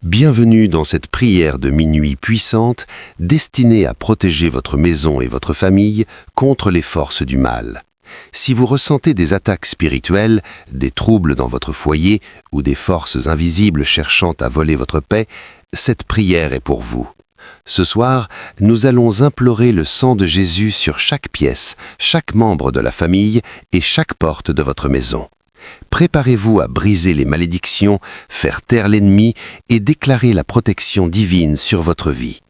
Bienvenue dans cette prière de minuit puissante destinée à protéger votre maison et votre famille contre les forces du mal. Si vous ressentez des attaques spirituelles, des troubles dans votre foyer ou des forces invisibles cherchant à voler votre paix, cette prière est pour vous. Ce soir, nous allons implorer le sang de Jésus sur chaque pièce, chaque membre de la famille et chaque porte de votre maison. Préparez-vous à briser les malédictions, faire taire l'ennemi et déclarer la protection divine sur votre vie.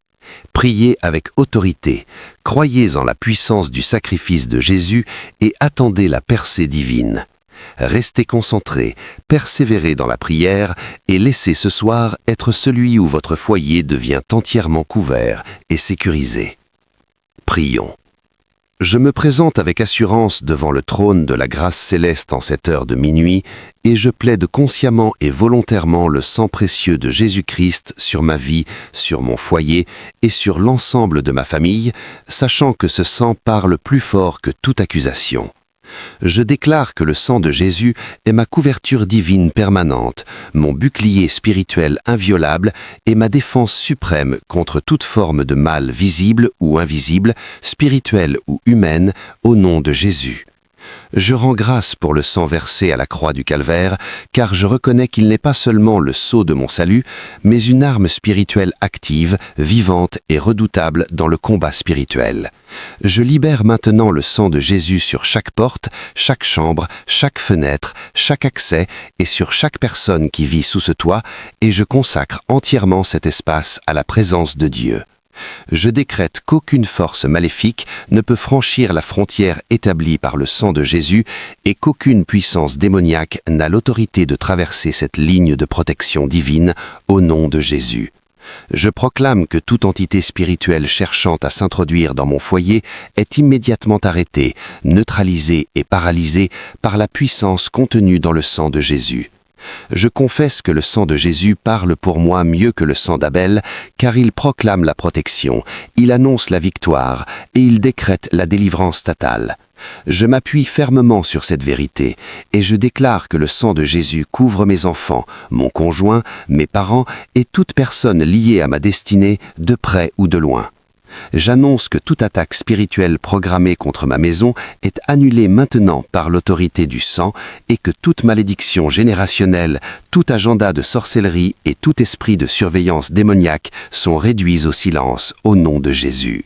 Priez avec autorité, croyez en la puissance du sacrifice de Jésus et attendez la percée divine. Restez concentrés, persévérez dans la prière et laissez ce soir être celui où votre foyer devient entièrement couvert et sécurisé. Prions. Je me présente avec assurance devant le trône de la grâce céleste en cette heure de minuit et je plaide consciemment et volontairement le sang précieux de Jésus-Christ sur ma vie, sur mon foyer et sur l'ensemble de ma famille, sachant que ce sang parle plus fort que toute accusation. Je déclare que le sang de Jésus est ma couverture divine permanente, mon bouclier spirituel inviolable et ma défense suprême contre toute forme de mal visible ou invisible, spirituelle ou humaine, au nom de Jésus. Je rends grâce pour le sang versé à la croix du Calvaire, car je reconnais qu'il n'est pas seulement le sceau de mon salut, mais une arme spirituelle active, vivante et redoutable dans le combat spirituel. Je libère maintenant le sang de Jésus sur chaque porte, chaque chambre, chaque fenêtre, chaque accès et sur chaque personne qui vit sous ce toit, et je consacre entièrement cet espace à la présence de Dieu. Je décrète qu'aucune force maléfique ne peut franchir la frontière établie par le sang de Jésus et qu'aucune puissance démoniaque n'a l'autorité de traverser cette ligne de protection divine au nom de Jésus. Je proclame que toute entité spirituelle cherchant à s'introduire dans mon foyer est immédiatement arrêtée, neutralisée et paralysée par la puissance contenue dans le sang de Jésus. Je confesse que le sang de Jésus parle pour moi mieux que le sang d'Abel, car il proclame la protection, il annonce la victoire et il décrète la délivrance totale. Je m'appuie fermement sur cette vérité et je déclare que le sang de Jésus couvre mes enfants, mon conjoint, mes parents et toute personne liée à ma destinée, de près ou de loin. J'annonce que toute attaque spirituelle programmée contre ma maison est annulée maintenant par l'autorité du sang et que toute malédiction générationnelle, tout agenda de sorcellerie et tout esprit de surveillance démoniaque sont réduits au silence au nom de Jésus.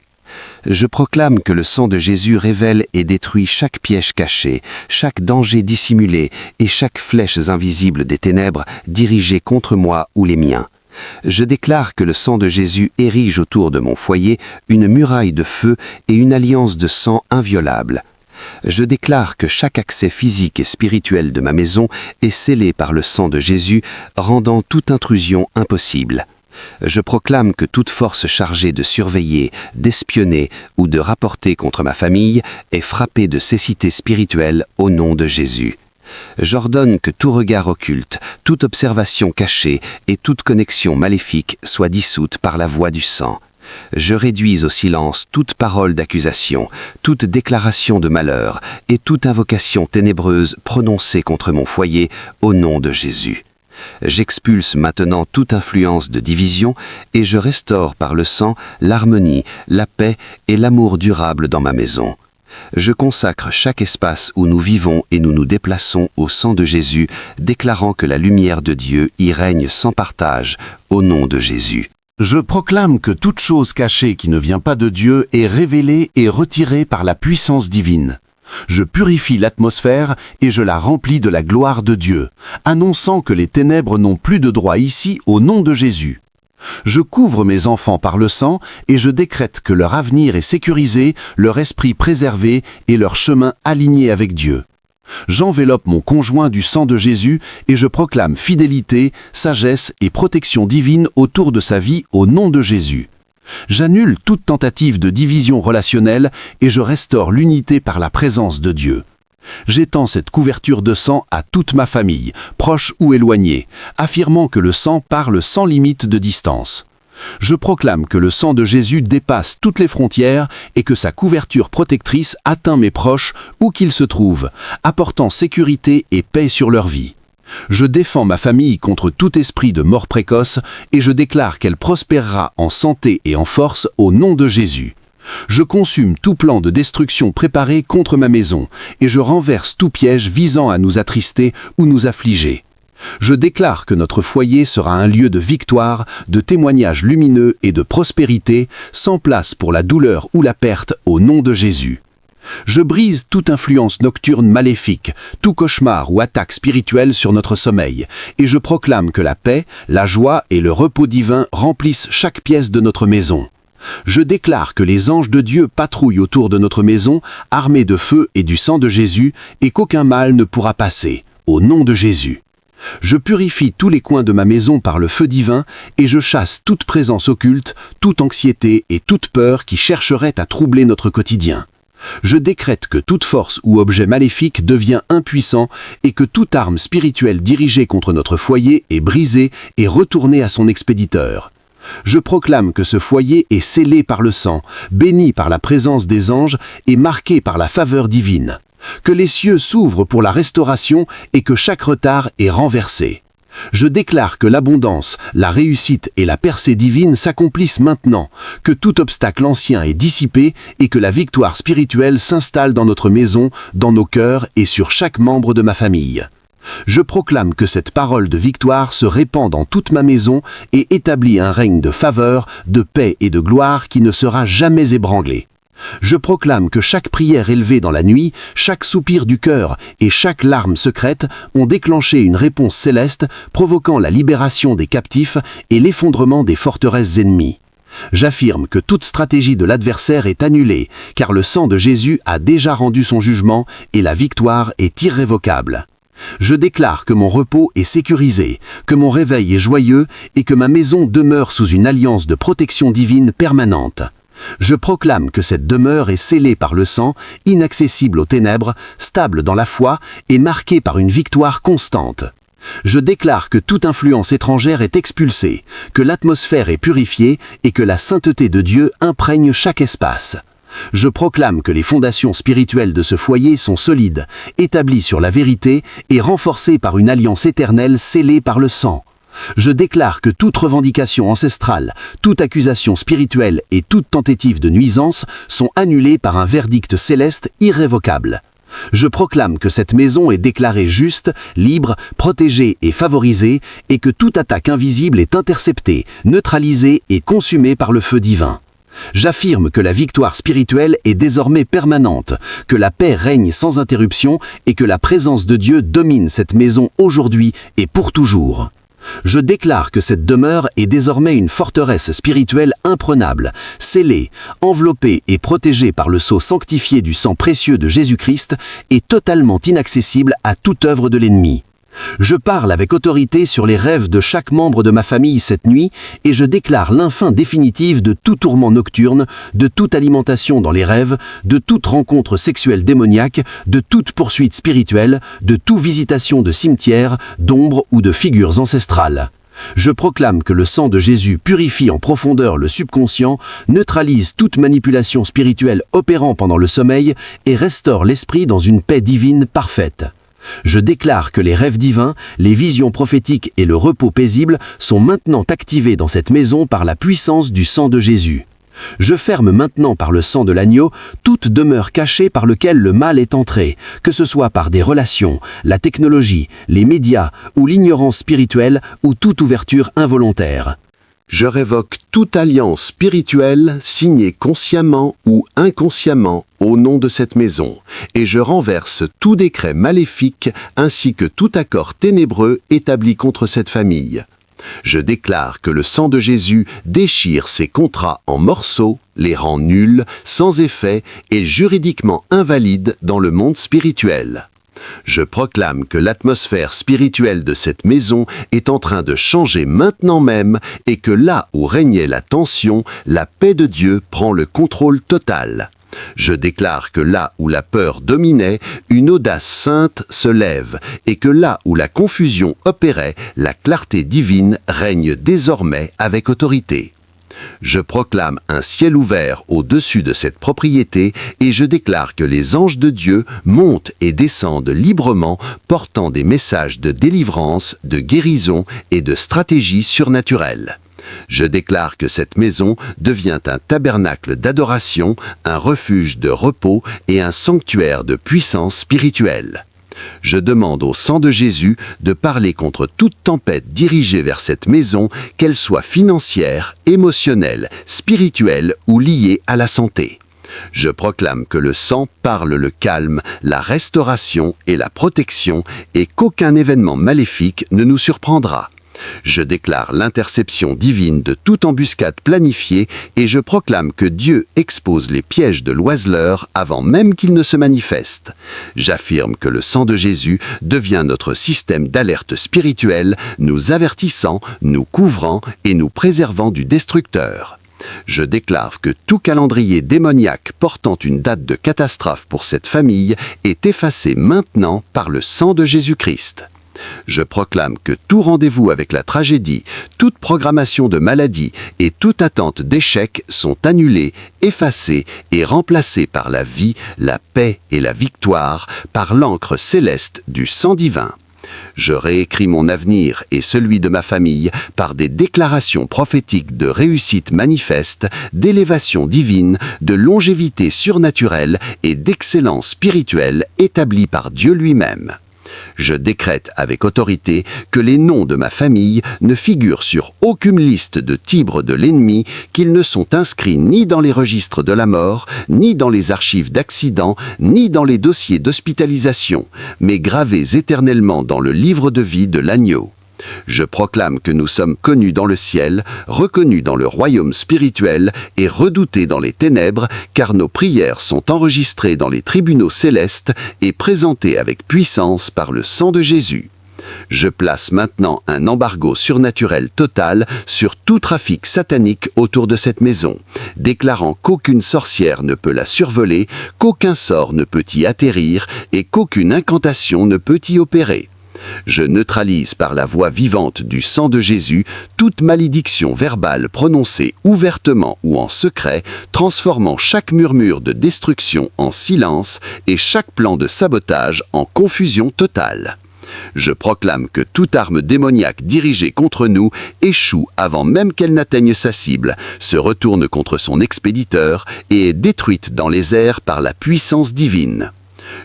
Je proclame que le sang de Jésus révèle et détruit chaque piège caché, chaque danger dissimulé et chaque flèche invisible des ténèbres dirigée contre moi ou les miens. Je déclare que le sang de Jésus érige autour de mon foyer une muraille de feu et une alliance de sang inviolable. Je déclare que chaque accès physique et spirituel de ma maison est scellé par le sang de Jésus, rendant toute intrusion impossible. Je proclame que toute force chargée de surveiller, d'espionner ou de rapporter contre ma famille est frappée de cécité spirituelle au nom de Jésus. J'ordonne que tout regard occulte, toute observation cachée et toute connexion maléfique soit dissoute par la voie du sang. Je réduis au silence toute parole d'accusation, toute déclaration de malheur et toute invocation ténébreuse prononcée contre mon foyer au nom de Jésus. J'expulse maintenant toute influence de division et je restaure par le sang l'harmonie, la paix et l'amour durable dans ma maison. Je consacre chaque espace où nous vivons et nous nous déplaçons au sang de Jésus, déclarant que la lumière de Dieu y règne sans partage, au nom de Jésus. Je proclame que toute chose cachée qui ne vient pas de Dieu est révélée et retirée par la puissance divine. Je purifie l'atmosphère et je la remplis de la gloire de Dieu, annonçant que les ténèbres n'ont plus de droit ici au nom de Jésus. Je couvre mes enfants par le sang et je décrète que leur avenir est sécurisé, leur esprit préservé et leur chemin aligné avec Dieu. J'enveloppe mon conjoint du sang de Jésus et je proclame fidélité, sagesse et protection divine autour de sa vie au nom de Jésus. J'annule toute tentative de division relationnelle et je restaure l'unité par la présence de Dieu. J'étends cette couverture de sang à toute ma famille, proche ou éloignée, affirmant que le sang parle sans limite de distance. Je proclame que le sang de Jésus dépasse toutes les frontières et que sa couverture protectrice atteint mes proches où qu'ils se trouvent, apportant sécurité et paix sur leur vie. Je défends ma famille contre tout esprit de mort précoce et je déclare qu'elle prospérera en santé et en force au nom de Jésus. Je consume tout plan de destruction préparé contre ma maison et je renverse tout piège visant à nous attrister ou nous affliger. Je déclare que notre foyer sera un lieu de victoire, de témoignages lumineux et de prospérité, sans place pour la douleur ou la perte au nom de Jésus. Je brise toute influence nocturne maléfique, tout cauchemar ou attaque spirituelle sur notre sommeil, et je proclame que la paix, la joie et le repos divin remplissent chaque pièce de notre maison. Je déclare que les anges de Dieu patrouillent autour de notre maison, armés de feu et du sang de Jésus, et qu'aucun mal ne pourra passer, au nom de Jésus. Je purifie tous les coins de ma maison par le feu divin et je chasse toute présence occulte, toute anxiété et toute peur qui chercherait à troubler notre quotidien. Je décrète que toute force ou objet maléfique devient impuissant et que toute arme spirituelle dirigée contre notre foyer est brisée et retournée à son expéditeur. Je proclame que ce foyer est scellé par le sang, béni par la présence des anges et marqué par la faveur divine. Que les cieux s'ouvrent pour la restauration et que chaque retard est renversé. Je déclare que l'abondance, la réussite et la percée divine s'accomplissent maintenant, que tout obstacle ancien est dissipé et que la victoire spirituelle s'installe dans notre maison, dans nos cœurs et sur chaque membre de ma famille. Je proclame que cette parole de victoire se répand dans toute ma maison et établit un règne de faveur, de paix et de gloire qui ne sera jamais ébranlé. Je proclame que chaque prière élevée dans la nuit, chaque soupir du cœur et chaque larme secrète ont déclenché une réponse céleste provoquant la libération des captifs et l'effondrement des forteresses ennemies. J'affirme que toute stratégie de l'adversaire est annulée, car le sang de Jésus a déjà rendu son jugement et la victoire est irrévocable. Je déclare que mon repos est sécurisé, que mon réveil est joyeux et que ma maison demeure sous une alliance de protection divine permanente. Je proclame que cette demeure est scellée par le sang, inaccessible aux ténèbres, stable dans la foi et marquée par une victoire constante. Je déclare que toute influence étrangère est expulsée, que l'atmosphère est purifiée et que la sainteté de Dieu imprègne chaque espace. Je proclame que les fondations spirituelles de ce foyer sont solides, établies sur la vérité et renforcées par une alliance éternelle scellée par le sang. Je déclare que toute revendication ancestrale, toute accusation spirituelle et toute tentative de nuisance sont annulées par un verdict céleste irrévocable. Je proclame que cette maison est déclarée juste, libre, protégée et favorisée et que toute attaque invisible est interceptée, neutralisée et consumée par le feu divin. J'affirme que la victoire spirituelle est désormais permanente, que la paix règne sans interruption et que la présence de Dieu domine cette maison aujourd'hui et pour toujours. Je déclare que cette demeure est désormais une forteresse spirituelle imprenable, scellée, enveloppée et protégée par le sceau sanctifié du sang précieux de Jésus-Christ et totalement inaccessible à toute œuvre de l'ennemi. Je parle avec autorité sur les rêves de chaque membre de ma famille cette nuit et je déclare l'infin définitive de tout tourment nocturne, de toute alimentation dans les rêves, de toute rencontre sexuelle démoniaque, de toute poursuite spirituelle, de toute visitation de cimetières, d'ombres ou de figures ancestrales. Je proclame que le sang de Jésus purifie en profondeur le subconscient, neutralise toute manipulation spirituelle opérant pendant le sommeil et restaure l'esprit dans une paix divine parfaite. Je déclare que les rêves divins, les visions prophétiques et le repos paisible sont maintenant activés dans cette maison par la puissance du sang de Jésus. Je ferme maintenant par le sang de l'agneau toute demeure cachée par laquelle le mal est entré, que ce soit par des relations, la technologie, les médias ou l'ignorance spirituelle ou toute ouverture involontaire. Je révoque toute alliance spirituelle signée consciemment ou inconsciemment au nom de cette maison, et je renverse tout décret maléfique ainsi que tout accord ténébreux établi contre cette famille. Je déclare que le sang de Jésus déchire ces contrats en morceaux, les rend nuls, sans effet et juridiquement invalides dans le monde spirituel. Je proclame que l'atmosphère spirituelle de cette maison est en train de changer maintenant même et que là où régnait la tension, la paix de Dieu prend le contrôle total. Je déclare que là où la peur dominait, une audace sainte se lève et que là où la confusion opérait, la clarté divine règne désormais avec autorité. Je proclame un ciel ouvert au-dessus de cette propriété et je déclare que les anges de Dieu montent et descendent librement, portant des messages de délivrance, de guérison et de stratégie surnaturelle. Je déclare que cette maison devient un tabernacle d'adoration, un refuge de repos et un sanctuaire de puissance spirituelle. Je demande au sang de Jésus de parler contre toute tempête dirigée vers cette maison, qu'elle soit financière, émotionnelle, spirituelle ou liée à la santé. Je proclame que le sang parle le calme, la restauration et la protection et qu'aucun événement maléfique ne nous surprendra. Je déclare l'interception divine de toute embuscade planifiée et je proclame que Dieu expose les pièges de l'oiseleur avant même qu'ils ne se manifestent. J'affirme que le sang de Jésus devient notre système d'alerte spirituelle, nous avertissant, nous couvrant et nous préservant du destructeur. Je déclare que tout calendrier démoniaque portant une date de catastrophe pour cette famille est effacé maintenant par le sang de Jésus-Christ. Je proclame que tout rendez-vous avec la tragédie, toute programmation de maladie et toute attente d'échec sont annulés, effacés et remplacés par la vie, la paix et la victoire, par l'encre céleste du sang divin. Je réécris mon avenir et celui de ma famille par des déclarations prophétiques de réussite manifeste, d'élévation divine, de longévité surnaturelle et d'excellence spirituelle établies par Dieu lui-même. Je décrète avec autorité que les noms de ma famille ne figurent sur aucune liste de tibres de l'ennemi, qu'ils ne sont inscrits ni dans les registres de la mort, ni dans les archives d'accidents, ni dans les dossiers d'hospitalisation, mais gravés éternellement dans le livre de vie de l'agneau. Je proclame que nous sommes connus dans le ciel, reconnus dans le royaume spirituel et redoutés dans les ténèbres, car nos prières sont enregistrées dans les tribunaux célestes et présentées avec puissance par le sang de Jésus. Je place maintenant un embargo surnaturel total sur tout trafic satanique autour de cette maison, déclarant qu'aucune sorcière ne peut la survoler, qu'aucun sort ne peut y atterrir et qu'aucune incantation ne peut y opérer. Je neutralise par la voix vivante du sang de Jésus toute malédiction verbale prononcée ouvertement ou en secret, transformant chaque murmure de destruction en silence et chaque plan de sabotage en confusion totale. Je proclame que toute arme démoniaque dirigée contre nous échoue avant même qu'elle n'atteigne sa cible, se retourne contre son expéditeur et est détruite dans les airs par la puissance divine.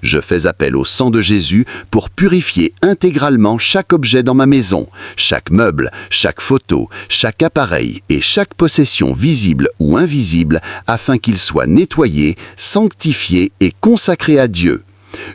Je fais appel au sang de Jésus pour purifier intégralement chaque objet dans ma maison, chaque meuble, chaque photo, chaque appareil et chaque possession visible ou invisible afin qu'il soit nettoyé, sanctifié et consacré à Dieu.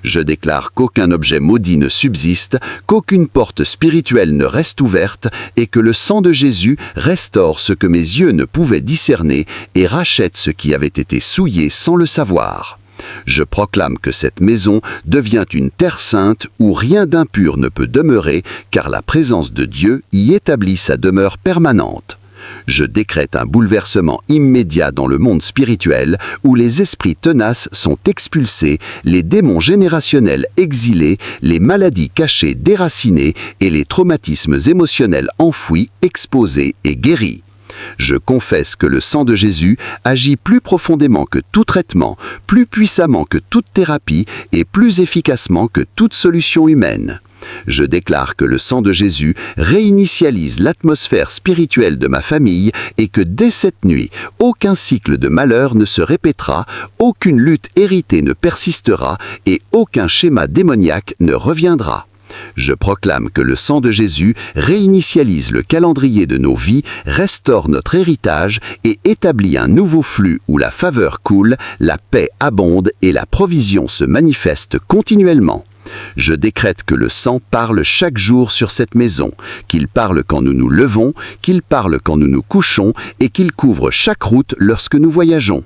Je déclare qu'aucun objet maudit ne subsiste, qu'aucune porte spirituelle ne reste ouverte et que le sang de Jésus restaure ce que mes yeux ne pouvaient discerner et rachète ce qui avait été souillé sans le savoir. Je proclame que cette maison devient une terre sainte où rien d'impur ne peut demeurer, car la présence de Dieu y établit sa demeure permanente. Je décrète un bouleversement immédiat dans le monde spirituel où les esprits tenaces sont expulsés, les démons générationnels exilés, les maladies cachées déracinées et les traumatismes émotionnels enfouis, exposés et guéris. Je confesse que le sang de Jésus agit plus profondément que tout traitement, plus puissamment que toute thérapie et plus efficacement que toute solution humaine. Je déclare que le sang de Jésus réinitialise l'atmosphère spirituelle de ma famille et que dès cette nuit, aucun cycle de malheur ne se répétera, aucune lutte héritée ne persistera et aucun schéma démoniaque ne reviendra. Je proclame que le sang de Jésus réinitialise le calendrier de nos vies, restaure notre héritage et établit un nouveau flux où la faveur coule, la paix abonde et la provision se manifeste continuellement. Je décrète que le sang parle chaque jour sur cette maison, qu'il parle quand nous nous levons, qu'il parle quand nous nous couchons et qu'il couvre chaque route lorsque nous voyageons.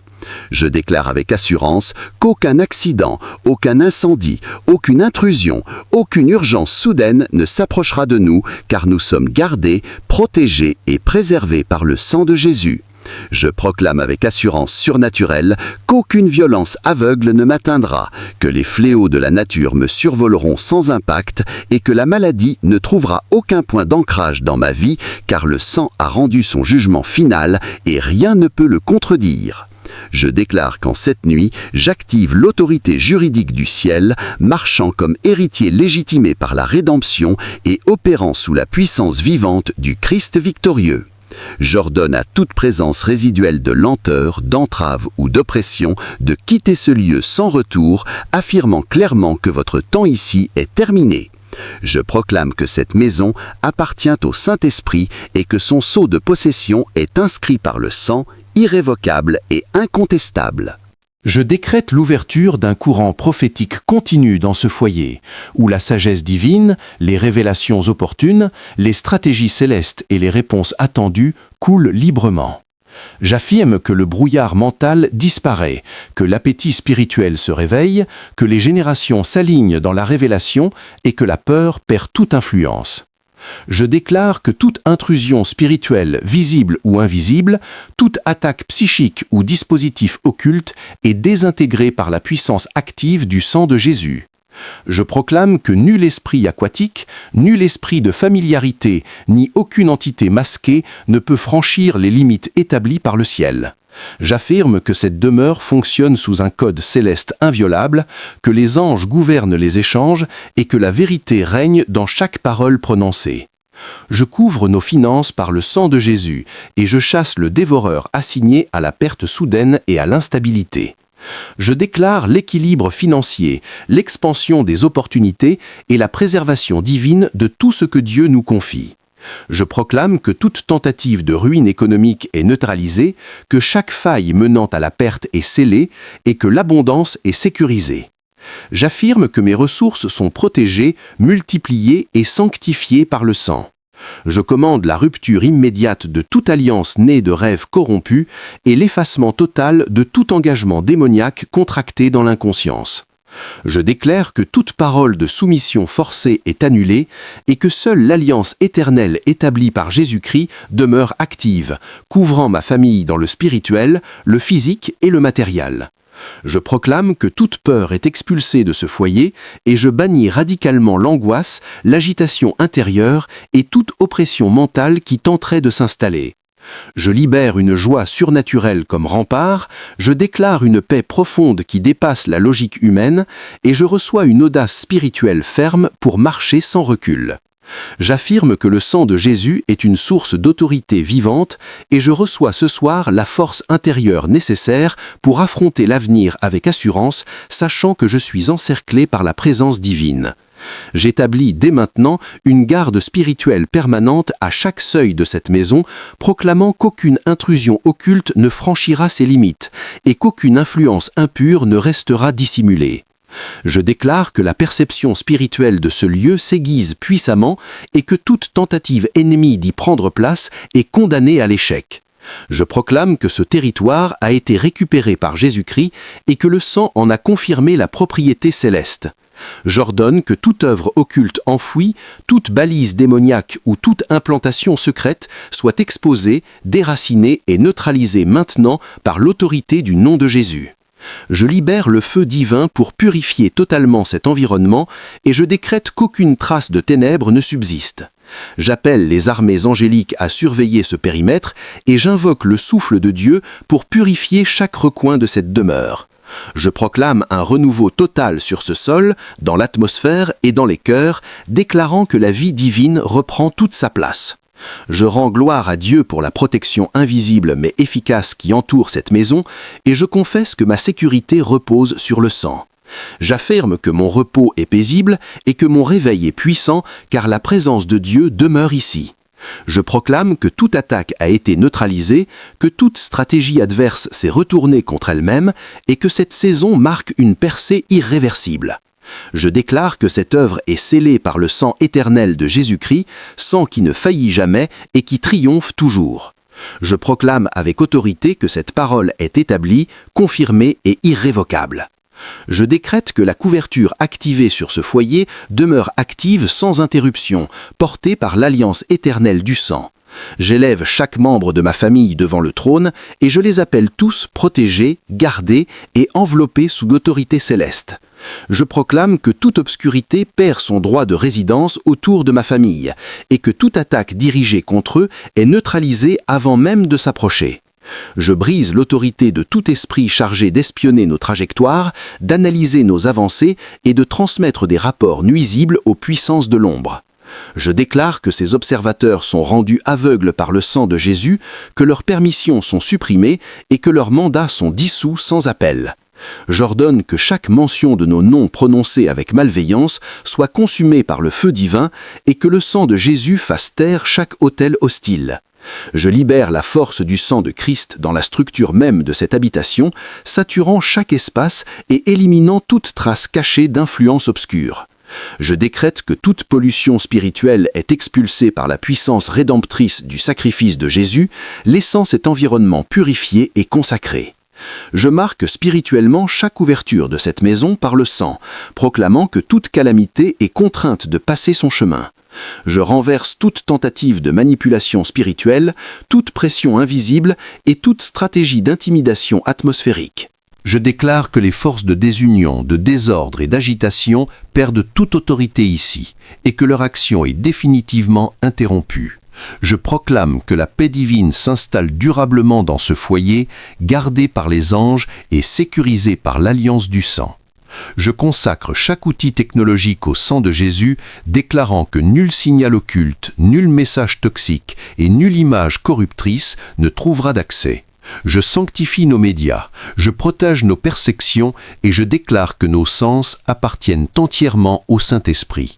Je déclare avec assurance qu'aucun accident, aucun incendie, aucune intrusion, aucune urgence soudaine ne s'approchera de nous, car nous sommes gardés, protégés et préservés par le sang de Jésus. Je proclame avec assurance surnaturelle qu'aucune violence aveugle ne m'atteindra, que les fléaux de la nature me survoleront sans impact et que la maladie ne trouvera aucun point d'ancrage dans ma vie, car le sang a rendu son jugement final et rien ne peut le contredire. Je déclare qu'en cette nuit, j'active l'autorité juridique du ciel, marchant comme héritier légitimé par la rédemption et opérant sous la puissance vivante du Christ victorieux. J'ordonne à toute présence résiduelle de lenteur, d'entrave ou d'oppression de quitter ce lieu sans retour, affirmant clairement que votre temps ici est terminé. Je proclame que cette maison appartient au Saint-Esprit et que son sceau de possession est inscrit par le sang, irrévocable et incontestable. Je décrète l'ouverture d'un courant prophétique continu dans ce foyer, où la sagesse divine, les révélations opportunes, les stratégies célestes et les réponses attendues coulent librement. J'affirme que le brouillard mental disparaît, que l'appétit spirituel se réveille, que les générations s'alignent dans la révélation et que la peur perd toute influence. Je déclare que toute intrusion spirituelle, visible ou invisible, toute attaque psychique ou dispositif occulte est désintégrée par la puissance active du sang de Jésus. Je proclame que nul esprit aquatique, nul esprit de familiarité, ni aucune entité masquée ne peut franchir les limites établies par le ciel. J'affirme que cette demeure fonctionne sous un code céleste inviolable, que les anges gouvernent les échanges et que la vérité règne dans chaque parole prononcée. Je couvre nos finances par le sang de Jésus et je chasse le dévoreur assigné à la perte soudaine et à l'instabilité. Je déclare l'équilibre financier, l'expansion des opportunités et la préservation divine de tout ce que Dieu nous confie. Je proclame que toute tentative de ruine économique est neutralisée, que chaque faille menant à la perte est scellée et que l'abondance est sécurisée. J'affirme que mes ressources sont protégées, multipliées et sanctifiées par le sang. Je commande la rupture immédiate de toute alliance née de rêves corrompus et l'effacement total de tout engagement démoniaque contracté dans l'inconscience. Je déclare que toute parole de soumission forcée est annulée et que seule l'alliance éternelle établie par Jésus-Christ demeure active, couvrant ma famille dans le spirituel, le physique et le matériel. Je proclame que toute peur est expulsée de ce foyer et je bannis radicalement l'angoisse, l'agitation intérieure et toute oppression mentale qui tenterait de s'installer. Je libère une joie surnaturelle comme rempart, je déclare une paix profonde qui dépasse la logique humaine et je reçois une audace spirituelle ferme pour marcher sans recul. J'affirme que le sang de Jésus est une source d'autorité vivante et je reçois ce soir la force intérieure nécessaire pour affronter l'avenir avec assurance, sachant que je suis encerclé par la présence divine. J'établis dès maintenant une garde spirituelle permanente à chaque seuil de cette maison, proclamant qu'aucune intrusion occulte ne franchira ses limites et qu'aucune influence impure ne restera dissimulée. Je déclare que la perception spirituelle de ce lieu s'aiguise puissamment et que toute tentative ennemie d'y prendre place est condamnée à l'échec. Je proclame que ce territoire a été récupéré par Jésus-Christ et que le sang en a confirmé la propriété céleste. J'ordonne que toute œuvre occulte enfouie, toute balise démoniaque ou toute implantation secrète soit exposée, déracinée et neutralisée maintenant par l'autorité du nom de Jésus. Je libère le feu divin pour purifier totalement cet environnement et je décrète qu'aucune trace de ténèbres ne subsiste. J'appelle les armées angéliques à surveiller ce périmètre et j'invoque le souffle de Dieu pour purifier chaque recoin de cette demeure. Je proclame un renouveau total sur ce sol, dans l'atmosphère et dans les cœurs, déclarant que la vie divine reprend toute sa place. Je rends gloire à Dieu pour la protection invisible mais efficace qui entoure cette maison et je confesse que ma sécurité repose sur le sang. J'affirme que mon repos est paisible et que mon réveil est puissant car la présence de Dieu demeure ici. Je proclame que toute attaque a été neutralisée, que toute stratégie adverse s'est retournée contre elle-même et que cette saison marque une percée irréversible. Je déclare que cette œuvre est scellée par le sang éternel de Jésus-Christ, sang qui ne faillit jamais et qui triomphe toujours. Je proclame avec autorité que cette parole est établie, confirmée et irrévocable. Je décrète que la couverture activée sur ce foyer demeure active sans interruption, portée par l'alliance éternelle du sang. J'élève chaque membre de ma famille devant le trône et je les appelle tous protégés, gardés et enveloppés sous l'autorité céleste. Je proclame que toute obscurité perd son droit de résidence autour de ma famille et que toute attaque dirigée contre eux est neutralisée avant même de s'approcher. Je brise l'autorité de tout esprit chargé d'espionner nos trajectoires, d'analyser nos avancées et de transmettre des rapports nuisibles aux puissances de l'ombre. Je déclare que ces observateurs sont rendus aveugles par le sang de Jésus, que leurs permissions sont supprimées et que leurs mandats sont dissous sans appel. J'ordonne que chaque mention de nos noms prononcés avec malveillance soit consumée par le feu divin et que le sang de Jésus fasse taire chaque autel hostile. Je libère la force du sang de Christ dans la structure même de cette habitation, saturant chaque espace et éliminant toute trace cachée d'influence obscure. Je décrète que toute pollution spirituelle est expulsée par la puissance rédemptrice du sacrifice de Jésus, laissant cet environnement purifié et consacré. Je marque spirituellement chaque ouverture de cette maison par le sang, proclamant que toute calamité est contrainte de passer son chemin. Je renverse toute tentative de manipulation spirituelle, toute pression invisible et toute stratégie d'intimidation atmosphérique. Je déclare que les forces de désunion, de désordre et d'agitation perdent toute autorité ici et que leur action est définitivement interrompue. Je proclame que la paix divine s'installe durablement dans ce foyer, gardé par les anges et sécurisé par l'alliance du sang. Je consacre chaque outil technologique au sang de Jésus, déclarant que nul signal occulte, nul message toxique et nulle image corruptrice ne trouvera d'accès. Je sanctifie nos médias, je protège nos perceptions et je déclare que nos sens appartiennent entièrement au Saint-Esprit.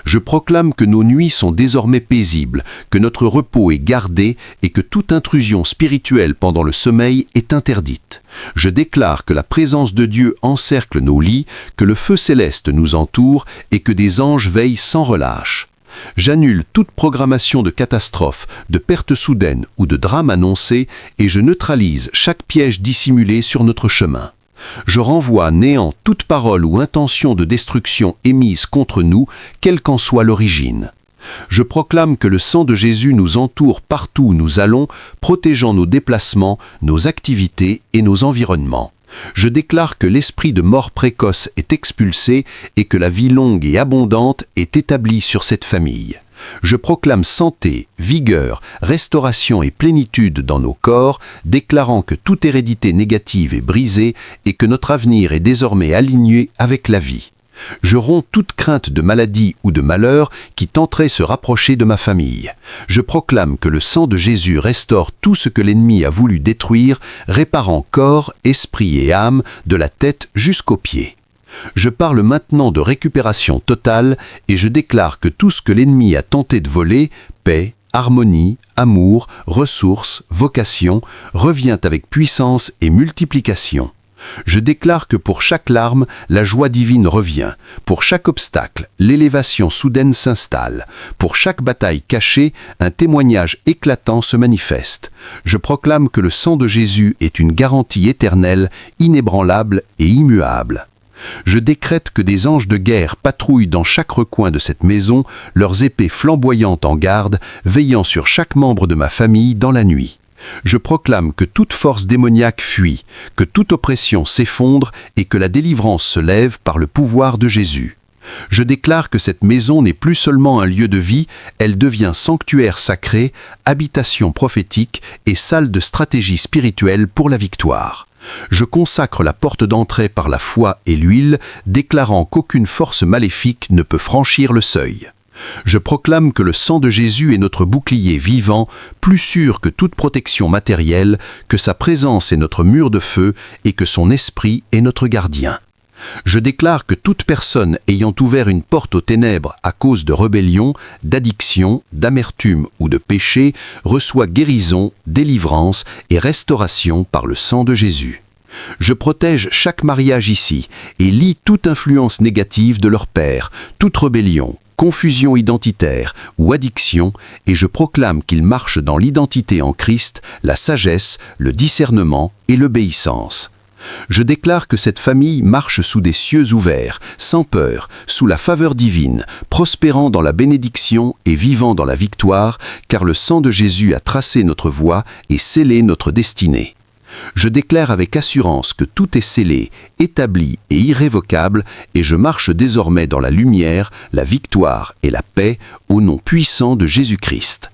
Je proclame que nos nuits sont désormais paisibles, que notre repos est gardé et que toute intrusion spirituelle pendant le sommeil est interdite. Je déclare que la présence de Dieu encercle nos lits, que le feu céleste nous entoure et que des anges veillent sans relâche. J'annule toute programmation de catastrophe, de perte soudaine ou de drame annoncé et je neutralise chaque piège dissimulé sur notre chemin. Je renvoie à néant toute parole ou intention de destruction émise contre nous, quelle qu'en soit l'origine. Je proclame que le sang de Jésus nous entoure partout où nous allons, protégeant nos déplacements, nos activités et nos environnements. Je déclare que l'esprit de mort précoce est expulsé et que la vie longue et abondante est établie sur cette famille. Je proclame santé, vigueur, restauration et plénitude dans nos corps, déclarant que toute hérédité négative est brisée et que notre avenir est désormais aligné avec la vie. Je romps toute crainte de maladie ou de malheur qui tenterait se rapprocher de ma famille. Je proclame que le sang de Jésus restaure tout ce que l'ennemi a voulu détruire, réparant corps, esprit et âme de la tête jusqu'aux pieds. Je parle maintenant de récupération totale et je déclare que tout ce que l'ennemi a tenté de voler, paix, harmonie, amour, ressources, vocation, revient avec puissance et multiplication. Je déclare que pour chaque larme, la joie divine revient. Pour chaque obstacle, l'élévation soudaine s'installe. Pour chaque bataille cachée, un témoignage éclatant se manifeste. Je proclame que le sang de Jésus est une garantie éternelle, inébranlable et immuable. Je décrète que des anges de guerre patrouillent dans chaque recoin de cette maison, leurs épées flamboyantes en garde, veillant sur chaque membre de ma famille dans la nuit. Je proclame que toute force démoniaque fuit, que toute oppression s'effondre et que la délivrance se lève par le pouvoir de Jésus. Je déclare que cette maison n'est plus seulement un lieu de vie, elle devient sanctuaire sacré, habitation prophétique et salle de stratégie spirituelle pour la victoire. Je consacre la porte d'entrée par la foi et l'huile, déclarant qu'aucune force maléfique ne peut franchir le seuil. Je proclame que le sang de Jésus est notre bouclier vivant, plus sûr que toute protection matérielle, que sa présence est notre mur de feu et que son esprit est notre gardien. Je déclare que toute personne ayant ouvert une porte aux ténèbres à cause de rébellion, d'addiction, d'amertume ou de péché reçoit guérison, délivrance et restauration par le sang de Jésus. Je protège chaque mariage ici et lie toute influence négative de leur père, toute rébellion, confusion identitaire ou addiction, et je proclame qu'ils marchent dans l'identité en Christ, la sagesse, le discernement et l'obéissance. Je déclare que cette famille marche sous des cieux ouverts, sans peur, sous la faveur divine, prospérant dans la bénédiction et vivant dans la victoire, car le sang de Jésus a tracé notre voie et scellé notre destinée. Je déclare avec assurance que tout est scellé, établi et irrévocable, et je marche désormais dans la lumière, la victoire et la paix, au nom puissant de Jésus-Christ.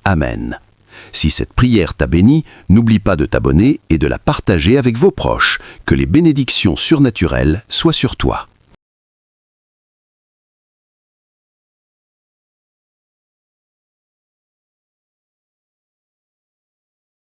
Amen. Si cette prière t'a béni, n'oublie pas de t'abonner et de la partager avec vos proches. Que les bénédictions surnaturelles soient sur toi.